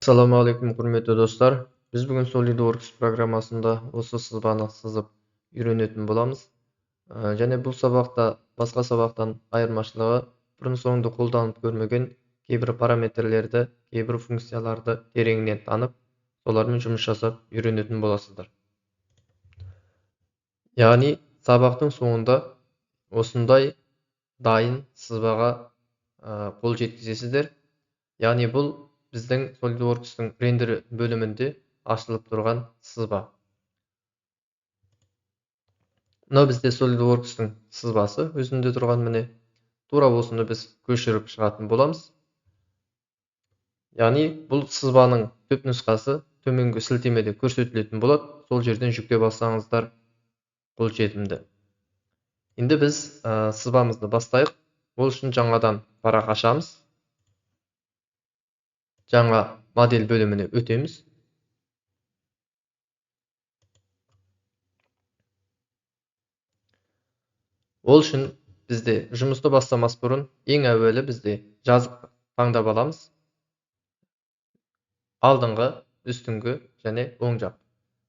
Assalamu alaikum құрметті достар. Біз бүгін SolidWorks программасында осы сызбаны сызып үйренетін боламыз. Және бұл сабақта басқа сабақтан айырмашылығы бұрын соңды қолданып көрмеген кейбір параметрлерді, кейбір функцияларды тереңінен танып, солармен жұмыс жасап үйренетін боласыздар. Яғни сабақтың соңында осындай дайын сызбаға қол жеткізесіздер. Яғни бұл біздің SolidWorks-тың рендер бөлімінде ашылып тұрған сызба. Мынау бізде SolidWorks-тың сызбасы өзінде тұрған міне. Тура осыны біз көшіріп шығатын боламыз. Яғни бұл сызбаның түп нұсқасы төменгі сілтемеде көрсетілетін болады. Сол жерден жүктеп алсаңыздар қолжетімді. Енді біз сызбамызды бастайық. Ол үшін жаңадан парақ ашамыз. Жаңа модель бөліміне өтеміз. Ол үшін бізде жұмысты бастамас бұрын ең әуелі бізде жазық таңдап аламыз. Алдыңғы, үстіңгі және оң жақ.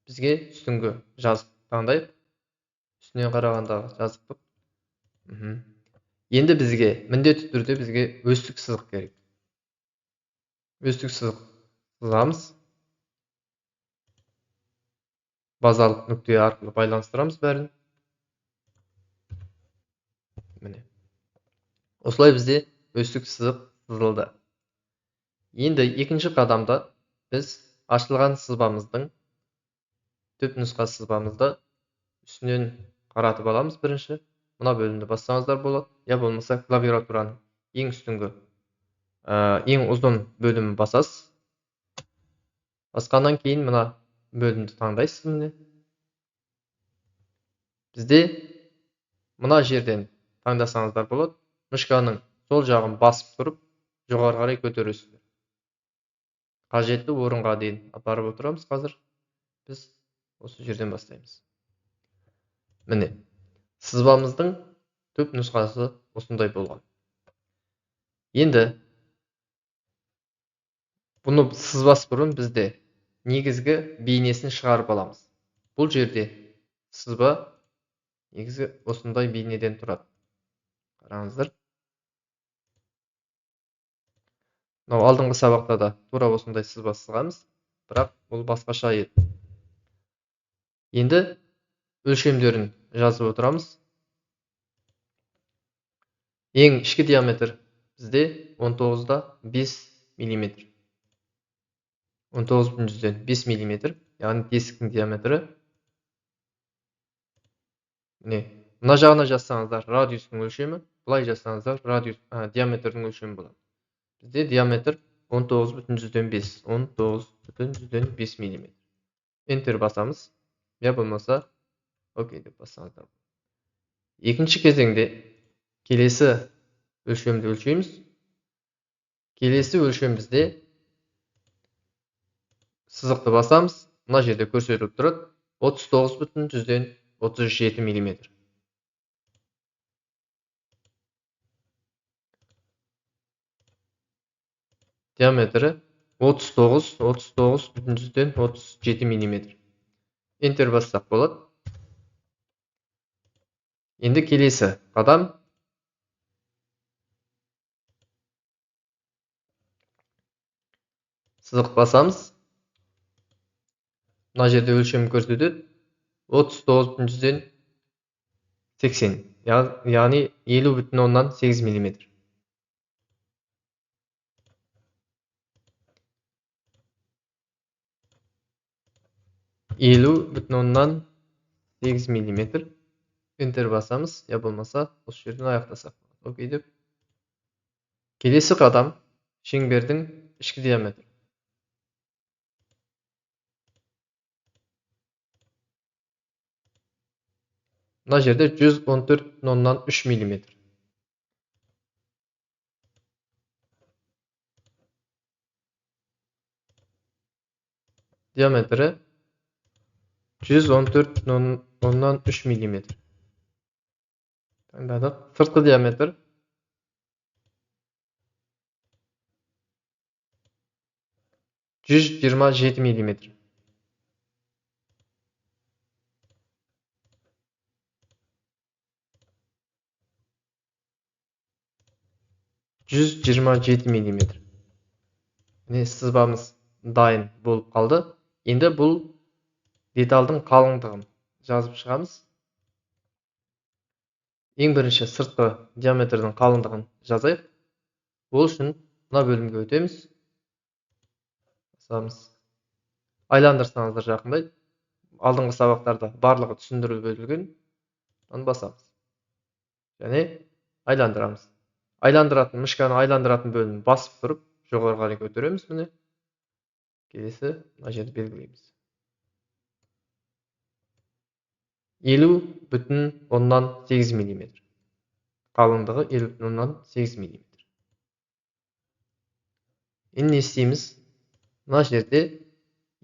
Бізге үстіңгі жазық таңдайық. Үстінен қарағандағы жазық. Енді бізге міндетті түрде бізге өстік сызық керек. Өстік сызық сызамыз. Базалық нүкте арқылы байланыстырамыз бәрін. Міне. Осылай бізде өстік сызық сызылды. Енді екінші қадамда біз ашылған сызбамыздың түп нұсқа сызбамызды үстінен қаратып аламыз бірінші. Мына бөлімді бассаңыздар болады. Я болмаса клавиатураның ең үстіңгі, ең ұзын бөлімін басасыз. Басқаннан кейін мына бөлімді таңдайсыз міне. Бізде мына жерден таңдасаңыздар болады. Мышканың сол жағын басып тұрып, жоғары қарай көтересіздер. Қажетті орынға дейін апарып отырамыз қазір. Біз осы жерден бастаймыз. Міне, сызбамыздың түп нұсқасы осындай болған. Енді бұны сызбас бұрын бізде негізгі бейнесін шығарып аламыз. Бұл жерде сызба негізгі осындай бейнеден тұрады. Қараңыздар. Алдыңғы сабақта да тура осындай сызба сызғанбыз, бірақ бұл басқаша еді. Енді өлшемдерін жазып отырамыз. Ең ішкі диаметр бізде 19-да 5 мм. 19/5 мм, яғни тесіктің диаметрі. Мына жағына жазсаңыздар радиустың өлшемі, бұлай жазсаңыздар диаметрдің өлшемі болады. Бізде диаметр 19/5, 19/5 мм. Enter басамыз. Я болмаса окей деп бассаңыздар. Екінші кезеңде келесі өлшемді өлшейміз. Келесі өлшем бізде сызықты басамыз. Мына жерде көрсетіліп тұрады. 39/37 мм. Диаметрі 39/37 мм. Enter бассақ болады. Енді келесі қадам. Сызық басамыз. Мына жерде өлшем көрсетеді. 39/80, яғни 50/8 мм. Enter басамыз, я болмаса осы жерден аяқтасақ. Окей деп. Келесі қадам шеңбердің ішкі диаметрі. Мына жерде 114/3 мм. Диаметрі 114/3 мм. Таңдадық. Сыртқы диаметр 127 мм. 127 мм. Міне сызбамыз дайын болып қалды. Енді бұл деталдың қалыңдығын жазып шығамыз. Ең бірінші сыртқы диаметрдің қалыңдығын жазайық. Ол үшін мына бөлімге өтеміз. Басамыз. Айландырсаңыздар жақындайды. Алдыңғы сабақтарда барлығы түсіндіріліп өтілген. Оны басамыз. Және айландырамыз. Мышканы айландыратын бөлімін басып тұрып, жоғарыға қарай көтереміз. Міне. Келесі мына жерді белгілейміз. 50,8 мм. Қалыңдығы 50,8 мм. Енді не істейміз? Мына жерде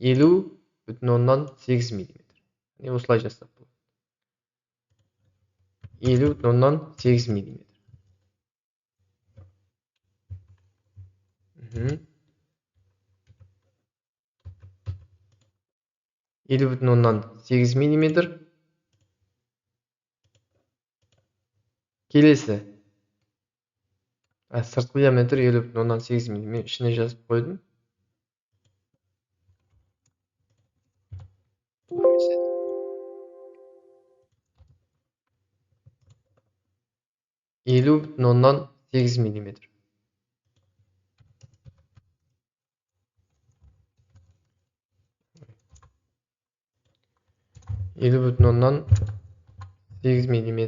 50,8 мм. Осылай жасап болады. 50,8 мм. 50,8 мм. Келесі. Сыртқы диаметр 50,8 мм. Мен ішіне жазып қойдым. Елу бүтін оннан 8 мм. 50,8 мм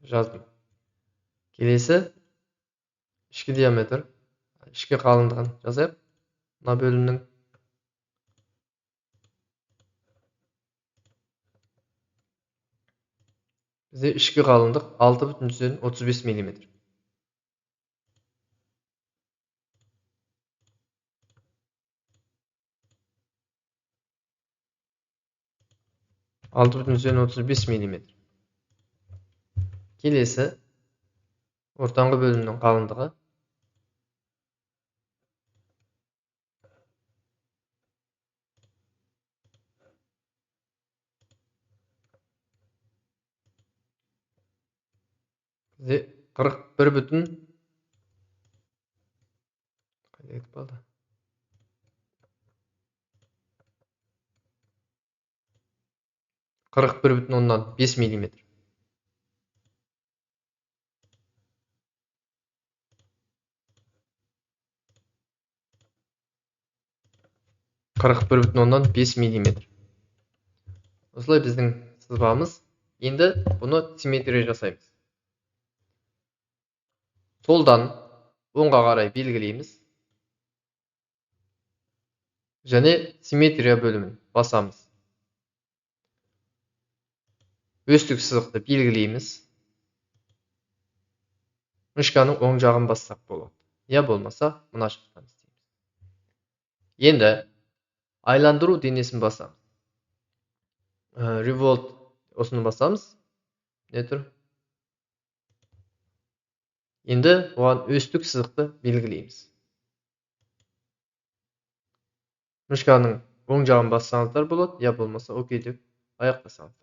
жаздым. Келесі ішкі диаметр, ішкі қалыңдығын жазайық. Мына бөлімнің бізде ішкі қалыңдық 6,35 мм. 6,35 мм. Келесі ортаңғы бөлімнің қалыңдығы бізде 41,5 мм. 41,5 мм. Осылай біздің сызбамыз. Енді бұны симметрия жасаймыз. Солдан оңға қарай белгілейміз. Және симметрия бөлімін басамыз. Өстік сызықты белгілейміз. Мышканың оң жағын бассақ болады. Я болмаса, мына жақтан істейміз. Енді айландыру денесін басамыз. Revolve осыны басамыз. Не тұр? Енді оған өстік сызықты белгілейміз. Мышканың оң жағын бассаңыздар болады, я болмаса окей деп аяқтасаңыздар.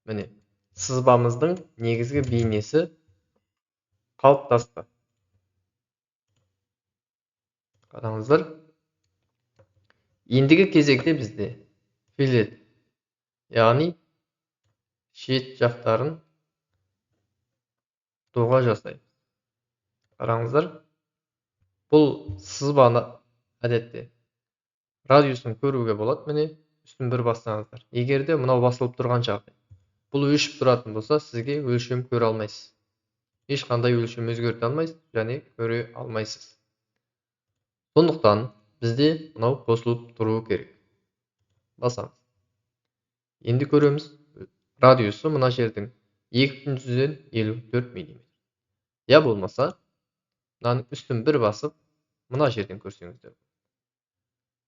Міне, сызбамыздың негізгі бейнесі қалыптасты. Қараңыздар. Ендігі кезекте бізде филет, яғни шет жақтарын доға жасаймыз. Қараңыздар. Бұл сызбаны әдетте радиусын көруге болады. Міне, үстін бір бассаңыздар. Егер де мынау басылып тұрған жағдай. Бұл өшіп тұратын болса, сізге өлшем көре алмайсыз. Ешқандай өлшем өзгерте алмайсыз, және көре алмайсыз. Сондықтан бізде мынау қосылып тұруы керек. Басамыз. Енді көреміз. Радиусы мына жердің 2,54 мм. Я болмаса, мынаның үстін бір басып, мына жерден көрсеңіздер.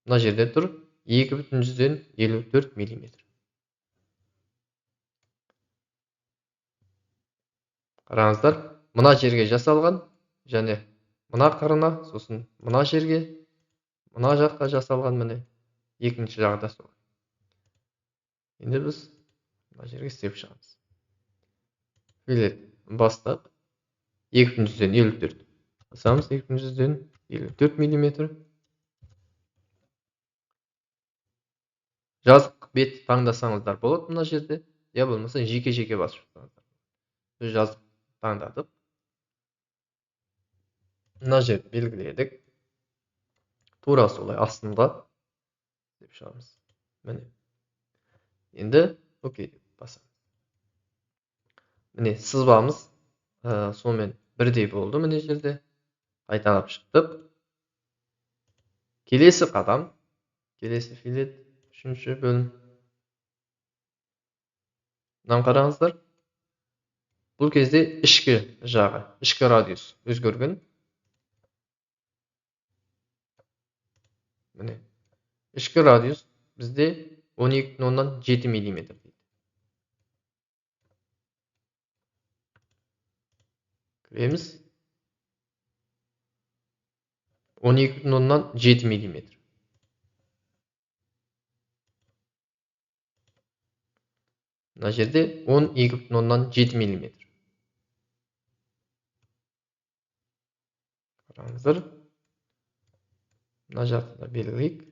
Мына жерде тұр 2,54 мм. Қараңыздар, мына жерге жасалған, және мына қырына, сосын мына жерге мына жаққа жасалған міне екінші жағы да солай. Енді біз мына жерге істеп шығамыз. Филет бастап 254 басамыз. 254 мм. Жазық бет таңдасаңыздар болады мына жерде. Я болмаса жеке-жеке басып жатсаңыздар. Біз жазық таңдадық. Мына жерді белгіледік. Тура солай астында деп шығамыз. Міне. Енді окей деп басамыз. Міне сызбамыз сонымен бірдей болды міне жерде. Қайталап шықтық. Келесі қадам, келесі филет, үшінші бөлім. Мынаны қараңыздар. Бұл кезде ішкі жағы, ішкі радиус өзгерген. Міне. Ішкі радиус бізде 12,7 мм дейді. Көреміз. 12,7 мм. Мына жерде 12,7 мм. Қараңыздар. Мына жақты да белгілейік.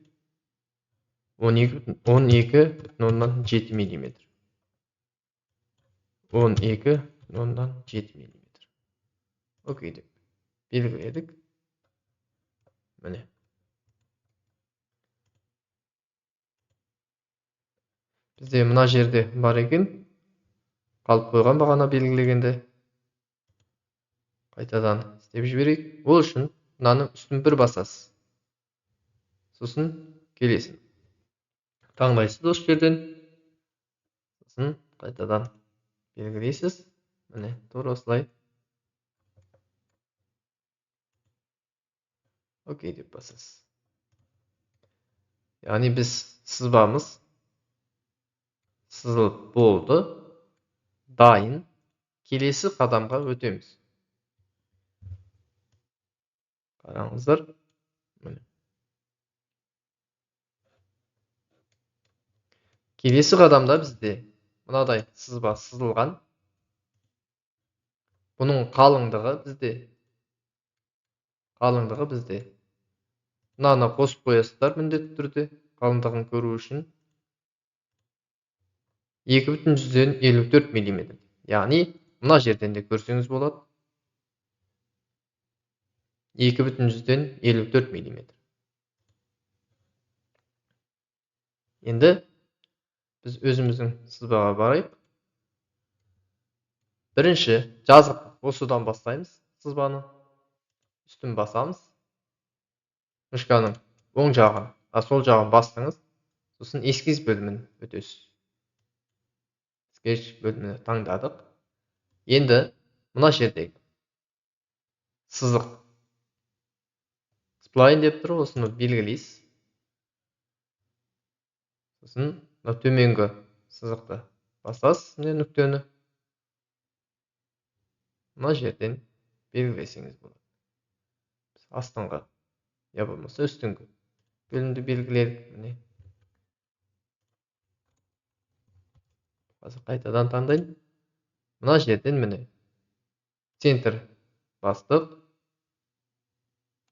12,7 мм. 12,7 мм. Окей деп белгіледік. Міне. Бізде мына жерде бар екен. Қалып қойған бағана белгілегенде. Қайтадан істеп жіберейік. Ол үшін мынаны үстін бір басасыз. Сосын келесін. Таңдайсыз осы жерден. Сосын қайтадан белгілейсіз. Міне, тура осылай. Окей деп басасыз. Яғни біз сызбамыз сызылып болды. Дайын. Келесі қадамға өтеміз. Қараңыздар. Келесі қадамда бізде мынадай сызба сызылған. Бұның қалыңдығы бізде. Мынаны қосып қоясыздар міндетті түрде қалыңдығын көру үшін. 2,54 мм. Яғни мына жерден де көрсеңіз болады. 2,54 мм. Енді біз өзіміздің сызбаға барайық. Бірінші жазық осыдан бастаймыз сызбаны. Үстін басамыз. Мышканың оң жағын, сол жағын бастыңыз. Сосын эскиз бөлімін өтесіз. Sketch бөлімін таңдадық. Енді мына жердегі сызық spline деп тұр, осыны белгілейсіз. Сосын төменгі сызықты басасыз, нүктені. Мына жерден белгілесеңіз болады. Астыңғы, я болмаса үстіңгі бөлімді белгіледік. Қазір қайтадан таңдайын. Мына жерден міне центр бастық.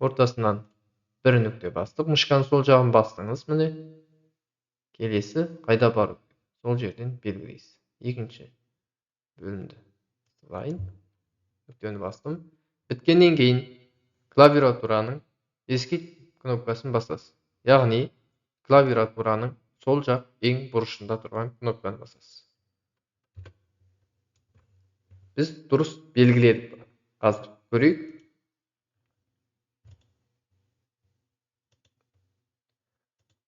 Ортасынан бір нүкте бастық. Мышканың сол жағын бастыңыз. Міне келесі қайда бару? Сол жерден белгілейсіз. Екінші бөлімді сызайын. Нүктені бастым. Біткеннен кейін клавиатураның escape кнопкасын басасыз. Яғни клавиатураның сол жақ ең бұрышында тұрған кнопканы басасыз. Біз дұрыс белгіледік. Қазір көрейік.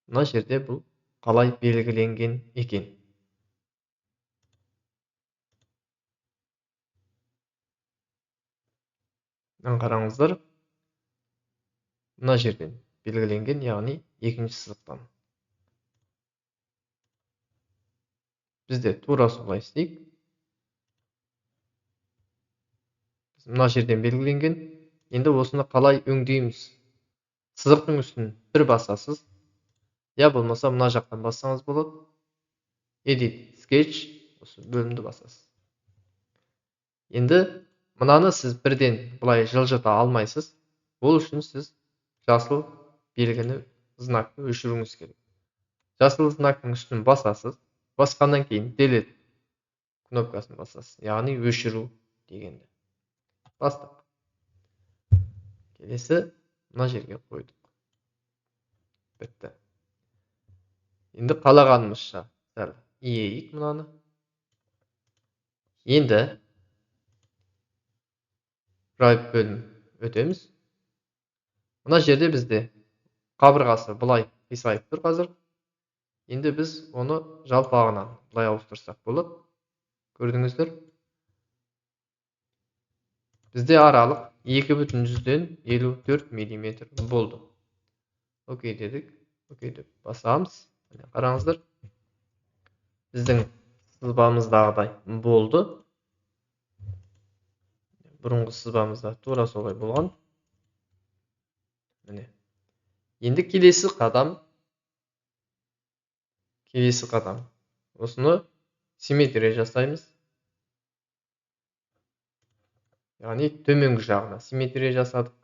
Мына жерде бұл қалай белгіленген екен. Қараңыздар. Мына жерден белгіленген, яғни екінші сызықтан. Бізде тура солай істейік. Мына жерден белгіленген. Енді осыны қалай өңдейміз? Сызықтың үстін bir басасыз. Ya болмаса мына жақтан бассаңыз болады. Edit, sketch, осы бөлімді басасыз. Енді мынаны сіз бірден бұлай жылжыта алмайсыз. Ол үшін сіз жасыл белгіні, знакты өшіруіңіз керек. Жасыл знактың үстін басасыз. Басқаннан кейін delete кнопкасын басасыз. Яғни өшіру дегенді. Бастық. Келесі мына жерге қойдық. Бітті. Енді қалағанымызша сәл иейік мынаны. Енді drive бөлім өтеміз. Мына жерде бізде қабырғасы бұлай қисайып тұр қазір. Енді біз оны жалпағынан бұлай ауыстырсақ болады. Көрдіңіздер? Бізде аралық 2,54 мм болды. Окей дедік. Окей деп басамыз. Қараңыздар. Біздің сызбамыздағыдай болды. Бұрынғы сызбамызда тура солай болған. Міне. Енді келесі қадам. Осыны симметрия жасаймыз. Яғни төменгі жағына симметрия жасадық.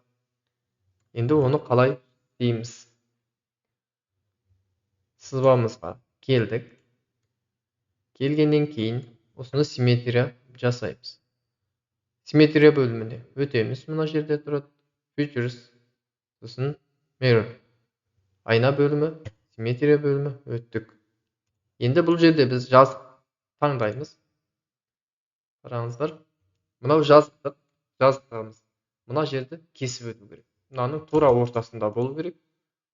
Енді оны қалай дейміз? Сызбамызға келдік. Келгеннен кейін осыны симметрия жасаймыз. Симметрия бөліміне өтеміз. Мына жерде тұрады. Features, сосын mirror. Айна бөлімі, симметрия бөлімі өттік. Енді бұл жерде біз жазық таңдаймыз. Қараңыздар. Мынау жазықтығымыз. Мына жерді кесіп өту керек. Мынаның тура ортасында болу керек.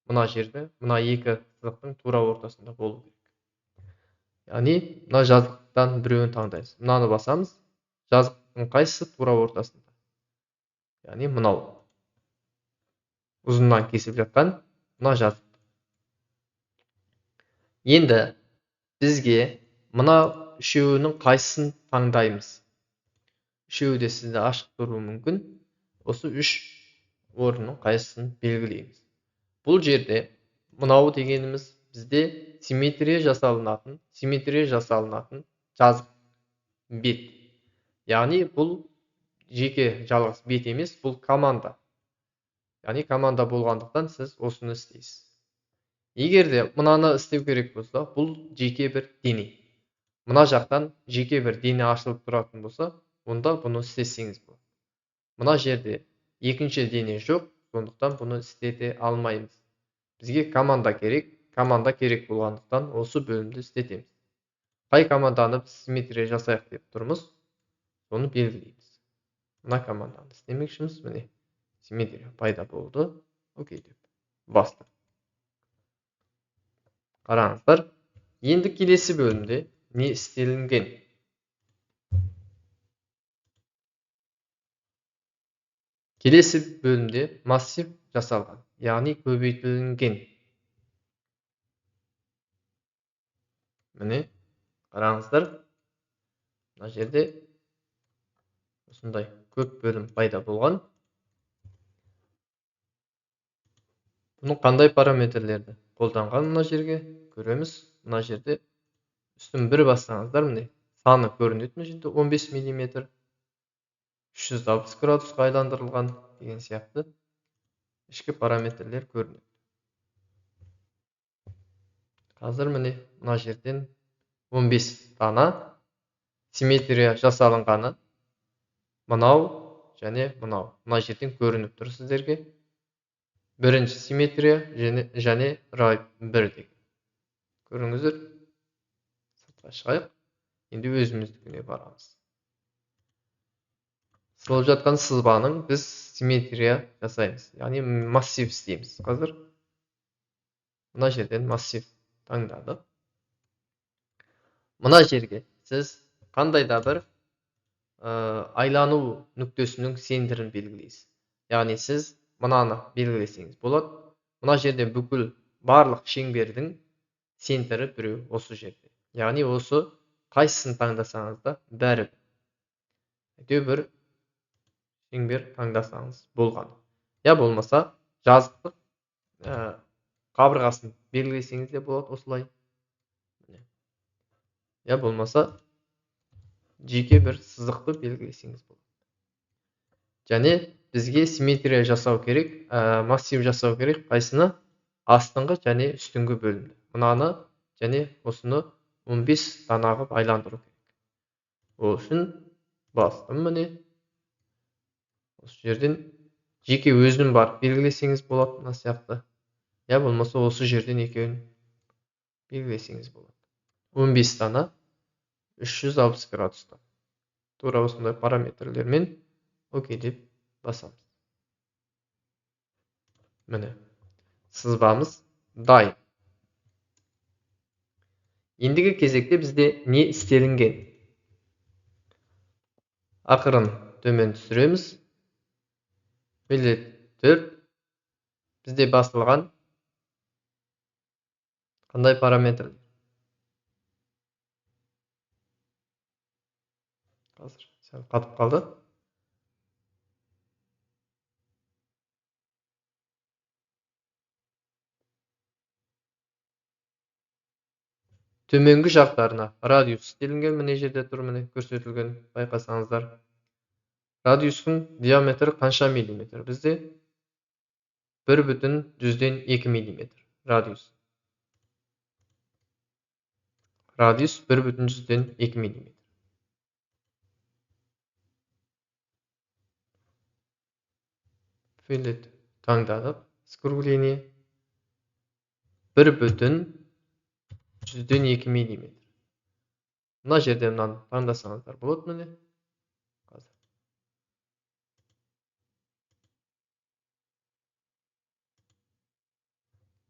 Мына жерде, мына екі сызықтың тура ортасында болу керек. Яғни, мына жазықтан біреуін таңдаймыз. Мынаны басамыз. Жазықтың қайсысы тура ортасында. Яғни, мынау. Ұзыннан кесіп жатқан мына жазық. Енді бізге мына үшеуінің қайсысын таңдаймыз. Үшеуі де сізді ашық тұруы мүмкін. Осы үш орынның қайсысын белгілейміз. Бұл жерде мынау дегеніміз бізде симметрия жасалынатын жазық бет. Яғни бұл жеке жалғыз бет емес, бұл команда. Яғни команда болғандықтан сіз осыны істейсіз. Егер де мынаны істеу керек болса, бұл жеке бір дене. Мына жақтан жеке бір дене ашылып тұратын болса, онда бұны істесеңіз болады. Мына жерде екінші дене жоқ, сондықтан бұны істете алмаймыз. Бізге команда керек болғандықтан осы бөлімді істетеміз. Қай команданы симметрия жасайық деп тұрмыз, соны белгілейміз. Мына команданы істемекшіміз, міне симметрия пайда болды. Окей деп бастық. Қараңыздар. Енді келесі бөлімде не істелінген? Келесі бөлімде массив жасалған, яғни көбейтілген. Міне, қараңыздар. Мына жерде осындай көп бөлім пайда болған. Бұның қандай параметрлерді қолданған мына жерге көреміз. Мына жерде үстін бір бассаңыздар, міне саны көрінеді. Мына жерде 15 мм, 360 градусқа айландырылған деген сияқты ішкі параметрлер көрінеді. Қазір міне мына жерден 15 дана симметрия жасалынғаны мынау және мынау. Мына жерден көрініп тұр сіздерге. Бірінші симметрия және рай 1 деген. Көріңіздер. Сыртқа шығайық. Енді өзіміздікіне барамыз. Сызылып жатқан сызбаның біз симметрия жасаймыз. Яғни массив істейміз. Қазір мына жерден массив таңдадық. Мына жерге сіз қандай да бір айлану нүктесінің центрін белгілейсіз. Яғни сіз мынаны белгілесеңіз болады. Мына жерде бүкіл барлық шеңбердің центрі біреу осы жерде. Яғни осы қайсысын таңдасаңыз да бәрі бір шеңбер таңдасаңыз болған. Я болмаса жазықтық кабыргасын белгилесеңиз де болот осулай. Я болмаса жеке bir сызыкты белгилесеңиз болот. Және бизге симметрия жасау керек, массив жасау керек. Кайсыны? Астыңғы және үстүнгү бөлүмдү. Мынаны және осуну 15 дана кылып айландыруу керек. Ол үчүн бастым міне. Осы жерден жеке өзүнүн барып белгилесеңиз болот мына сыяктуу. Я болмаса осы жерден экөөнү белгилесеңиз болот. 15 дана 360 градуста. Туура осындай параметрлермен окей деп басамыз. Міне. Сызбамыз дайын. Ендігі кезекте бізде не істелінген? Ақырын төмен түсіреміз. Билет 4. Бізде басылған қандай параметр? Қазір сәл қатып қалды. Төменгі жақтарына радиус істелінген, міне жерде тұр, міне көрсетілген, байқасаңыздар. Радиустың диаметрі қанша миллиметр? Бізде 1,2 миллиметр радиус. Радиус 1,2 миллиметр. Филет таңдадық. Скругление 1,2 миллиметр. Мына жерде мынаны таңдасаңыздар болады, міне. Қазір.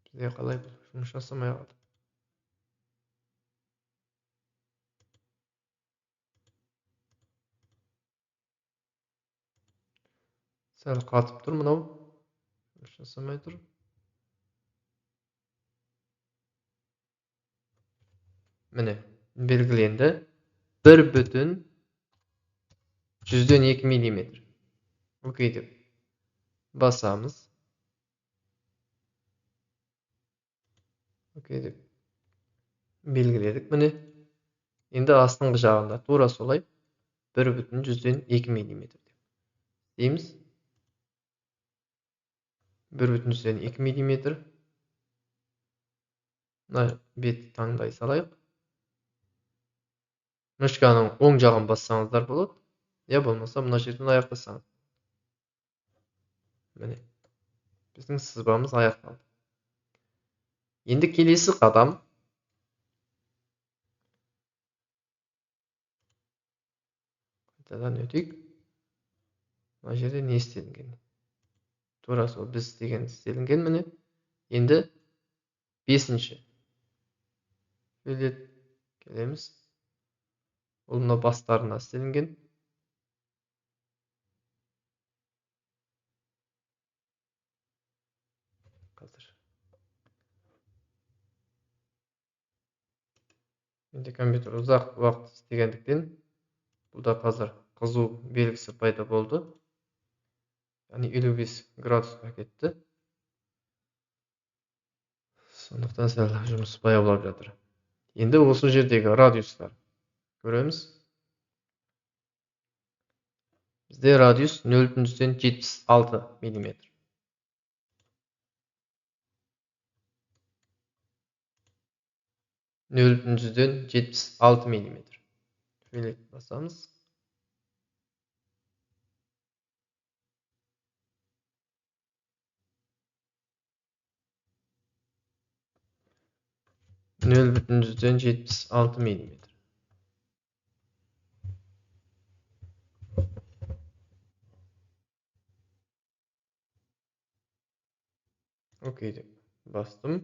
Бізде қалай жұмыс жасамай қалды. Сәл қатып тұр мынау. Жұмыс жасамай тұр. Міне, белгіленді. 1,2 миллиметр. Окей деп басамыз. Окей деп белгіледік, міне. Енді астыңғы жағында тура солай 1,2 миллиметр деп дейміз. 1,2 миллиметр. Мына бетті таңдай салайық. Мышканың оң жағын бассаңыздар болады. Я болмаса мына жерден аяқтасаңыз. Міне. Біздің сызбамыз аяқталды. Енді келесі қадам. Қайтадан өтейік. Мына жерде не істелінген? Тура сол біз істеген істелінген, міне. Енді 5-ші. Филет келеміз. Ол мына бастарына істелінген. Қазір. Енді компьютер ұзақ уақыт істегендіктен, бұлда қазір қызу белгісі пайда болды. Яғни 55 градусқа кетті. Сондықтан сәл жұмыс баяулап жатыр. Енді осы жердегі радиустар көреміз. Бізде радиус 0,76 миллиметр. 0,76 миллиметр. Филет басамыз. ,76 миллиметр. Окей деп бастым.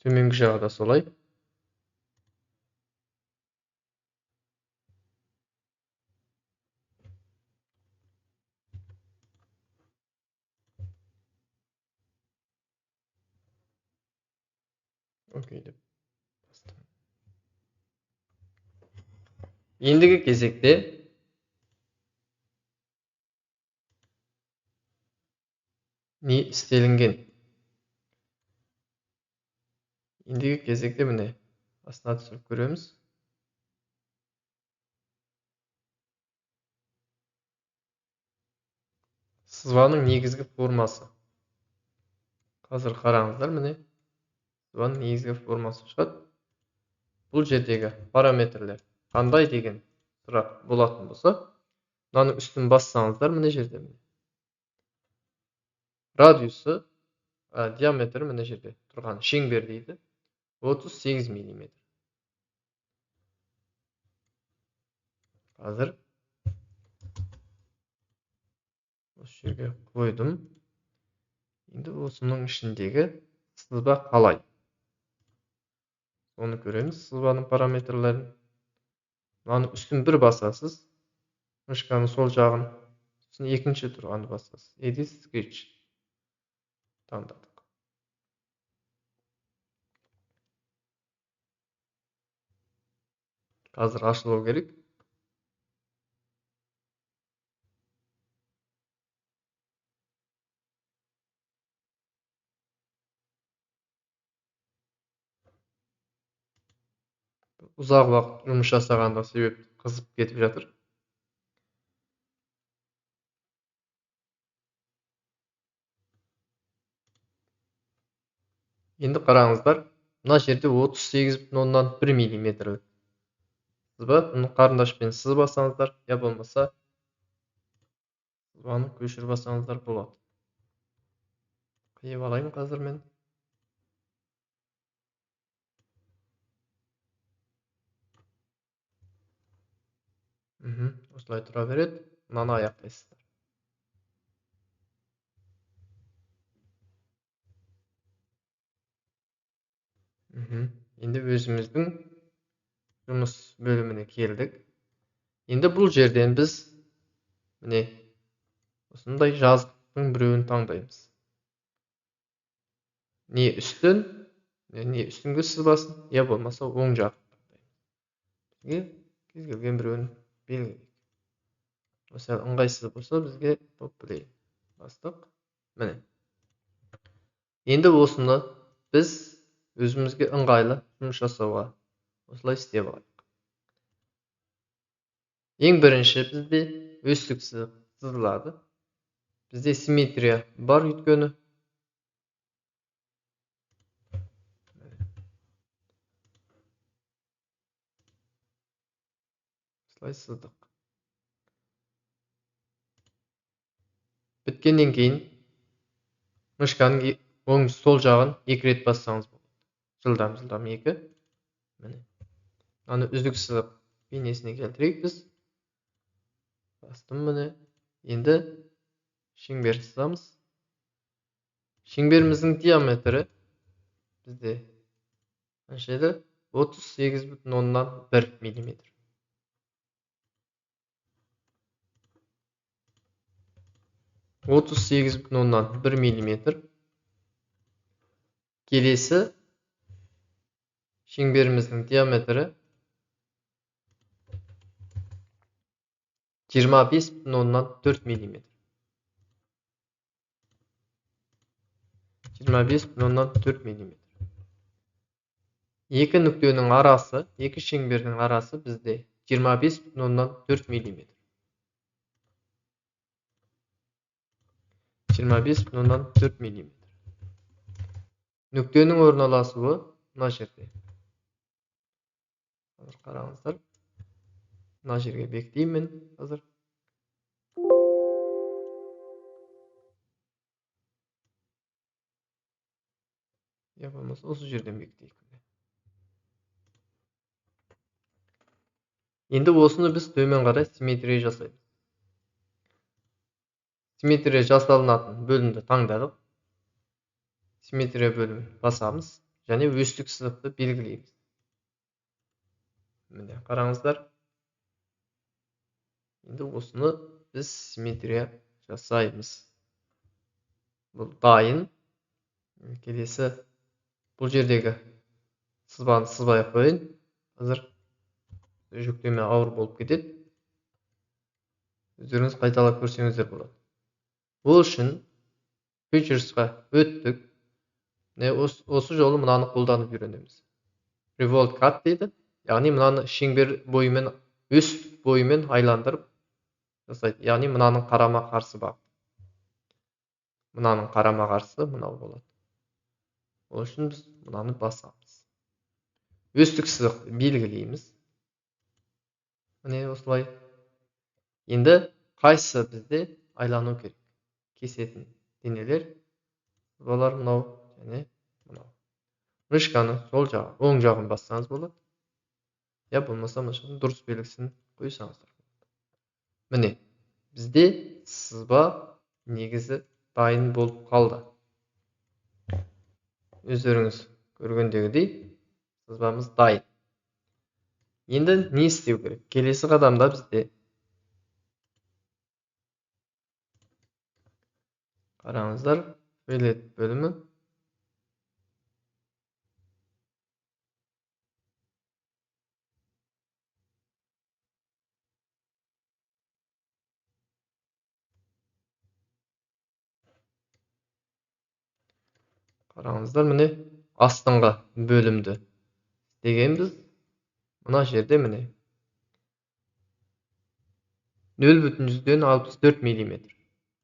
Төменгі жағы да солай. Окей деп бастым. Ендігі кезекте не істелінген. Ендігі кезекте міне астына түсіріп көреміз. Сызбаның негізгі формасы. Қазір қараңыздар, міне сызбаның негізгі формасы шығады. Бұл жердегі параметрлер қандай деген сұрақ болатын болса, мынаның үстін бассаңыздар, міне жерде радиусы, диаметрі міне жерде тұрған шеңбер дейді, 38 мм. Қазір осы жерге қойдым. Енді осының ішіндегі сызба қалай? Оны көреміз, сызбаның параметрлерін. Мынаның үстін бір басасыз, мышканың сол жағын, сосын екінші тұрғанды басасыз. Edit Sketch таңдадық. Қазір ашылу керек. Ұзақ уақыт жұмыс жасағанда себеп қызып кетіп жатыр. Енді қараңыздар, мына жерде 38,1 мм. Сызба, бұны қарындашпен сызып алсаңыздар, я болмаса сызбаны көшіріп алсаңыздар болады. Қиып алайын қазір мен. Осылай тұра береді. Мынаны аяқтайсыздар. Енді өзіміздің жұмыс бөліміне келдік. Енді бұл жерден біз міне осындай жазықтың біреуін таңдаймыз. Не үстін, не үстінгі сызбасын, я болмаса оң жақ таңдаймыз. Кез келген біреуін белгілейік. Осы ыңғайсыз болса бізге топ-плей бастық. Міне. Енді осыны біз өзімізге ыңғайлы жұмыс жасауға осылай істеп алайық. Ең бірінші бізде өстік сызылады. Бізде симметрия бар өйткені. Осылай сыздық. Біткеннен кейін мышканың оң сол жағын 2 рет бассаңыз болады. Жылдам 2. Міне. Аны үздік сызып бейнесіне келтірейік біз. Бастым міне. Енді шеңбер сызамыз. Шеңберіміздің диаметрі бізде қанша еді? 38,1 мм. 38,1 мм. Келесі шеңберіміздің диаметрі 25,4 мм. 25,4 мм. Екі нүктенің арасы, екі шеңбердің арасы бізде 25,4 мм. 25,4 мм. Нүктенің орналасуы мына жерде. Қазір қараңыздар. Мына жерге бекітеймін қазір. Я болмаса осы жерден бекітейік. Енді осыны біз төмен қарай симметрия жасаймыз. Симметрия жасалынатын бөлімді таңдадық. Симметрия бөлімін басамыз және өстік сызықты белгілейміз. Міне қараңыздар. Енді осыны біз симметрия жасаймыз. Бұл дайын. Келесі бұл жердегі сызбаны сызбай қойын. Қазір жүктеме ауыр болып кетеді. Өздеріңіз қайталап көрсеңіздер болады. Бұл үшін Features'qa өттік. Осы жолы мынаны қолданып үйренеміз. Revolve cut дейді. Яғни мынаны шеңбер бойымен, үст бойымен айландырып жасайды. Яғни мынаның қарама қарсы бағыт. Мынаның қарама қарсы мынау болады. Ол үшін біз мынаны басамыз. Үстік сызық белгілейміз. Міне осылай. Енді қайсы бізде айлану керек? Кесетін денелер. Олар мынау және мынау. Мышканы сол жағын, оң жағын бассаңыз болады. Я болмаса мышканың дұрыс белгісін қойсаңыздар. Міне, бізде сызба негізі дайын болып қалды. Өздеріңіз көргендегідей сызбамыз дайын. Енді не істеу керек? Келесі қадамда бізде қараңыздар, fillet бөлімі. Қараңыздар, міне астыңғы бөлімді дегенбіз. Мына жерде міне 0,64 мм.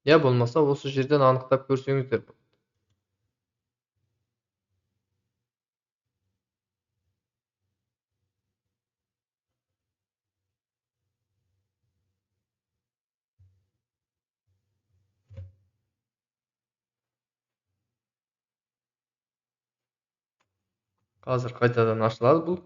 Я болмаса осы жерден анықтап көрсеңіздер болады. Қазір қайтадан ашылады бұл.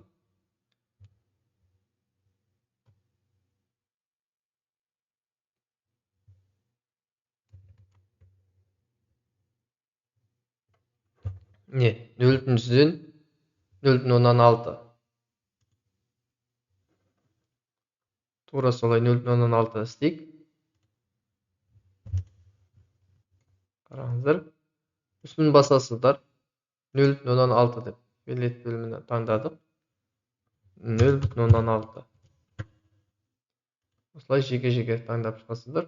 Не, 0,0,6. Тура солай 0,6 істейік. Қараңыздар. Үстін басасыздар. 0,6 деп fillet бөлімін таңдадық. 0,6. Осылай жеке-жеке таңдап шығасыздар.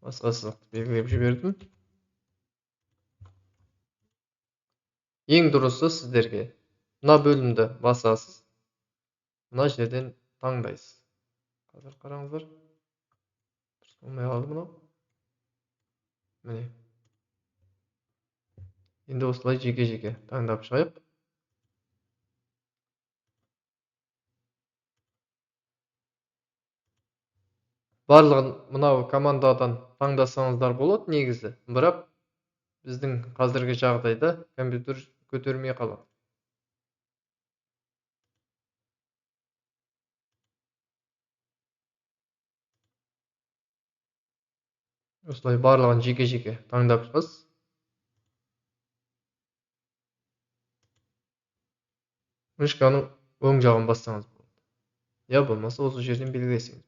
Басқа сызықты белгілеп жібердім. Ең дұрысы сіздерге мына бөлімді басасыз. Мына жерден таңдайсыз. Қазір қараңыздар. Болмай қалды мынау. Міне. Енді осылай жеке-жеке таңдап шығайық. Барлығын мынау командадан таңдасаңыздар болады негізі. Бірақ біздің қазіргі жағдайда компьютер көтермей қалады. Осылай барлығын жеке-жеке таңдап шығасыз. Мышканың оң жағын бассаңыз болады. Я болмаса осы жерден белгілесеңіз.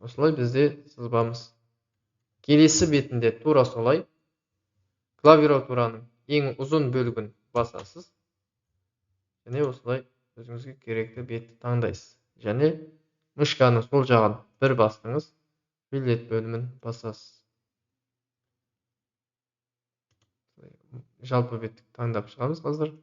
Осылай бізде сызбамыз. Келесі бетінде тура солай клавиатураның ең ұзын бөлігін басасыз. Және осылай өзіңізге керекті бетті таңдайсыз. Және мышканы сол жағын бір бастыңыз, fillet бөлімін басасыз. Жалпы бетті таңдап шығамыз қазір.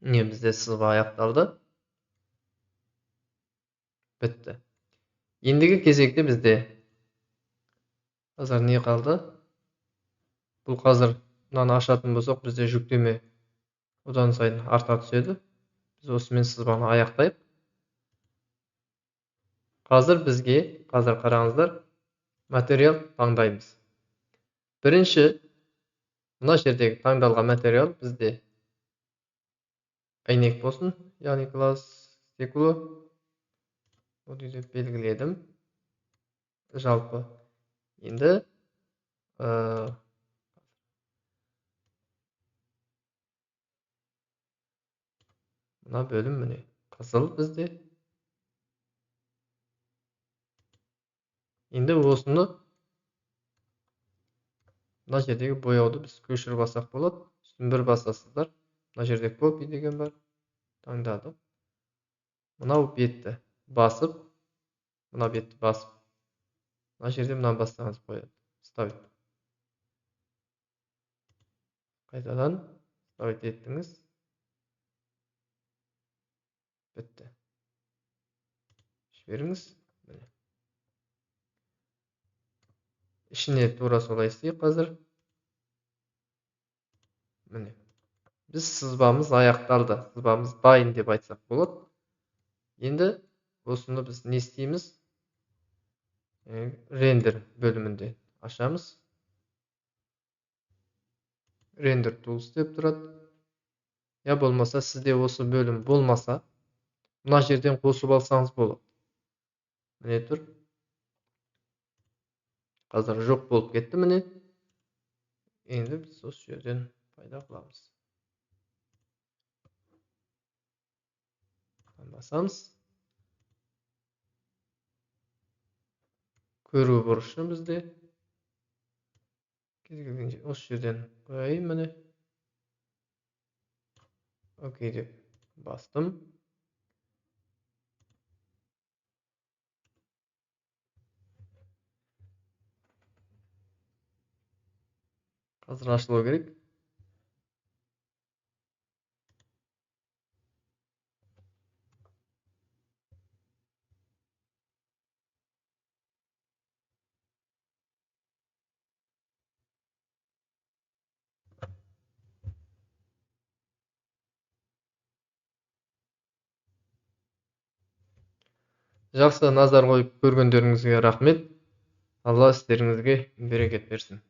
Не, бізде сызба аяқталды. Бітті. Ендігі кезекте бізде қазір не қалды? Бұл қазір мынаны ашатын болсақ, бізде жүктеме одан сайын арта түседі. Біз осымен сызбаны аяқтайық. Қазір қараңыздар, материал таңдаймыз. Birinchi, mына jerdegi tаңдалган материал bizde әйнек болsun, яғни класс стекло. Bunu деп белгіледім. Жалпы. Енді мына бөлім міне қызыл бізде. Енді осыны мына жердегі бояуды біз көшіріп алсақ болады. Үстін бір басасыздар. Мына жерде копи деген бар. Таңдадық. Мынау бетті басып, мына бетті басып. Мына жерде мынаны бастаңыз қояды. Ставить. Қайтадан ставить еттіңіз. Бітті. Жіберіңіз. Міне. Ішіне тура солай істейік қазір. Міне. Біз сызбамыз аяқталды. Сызбамыз дайын деп айтсақ болады. Енді осыны біз не істейміз? Render bölümünde açamыз. Render tools деп тұрады. Ya болмаса, sizde осы bölüm болмаса, мына жерден қосып алсаңыз болады. Міне тұр. Қазір жоқ болып кетті міне. Енді біз осы жерден пайда қыламыз. Басамыз. Көру бұрышы бізде. Осы жерден қойайын міне. Окей деп бастым. Қазір ашылу керек. Жақсы назар қойып көргендеріңізге рахмет. Алла істеріңізге берекет берсін.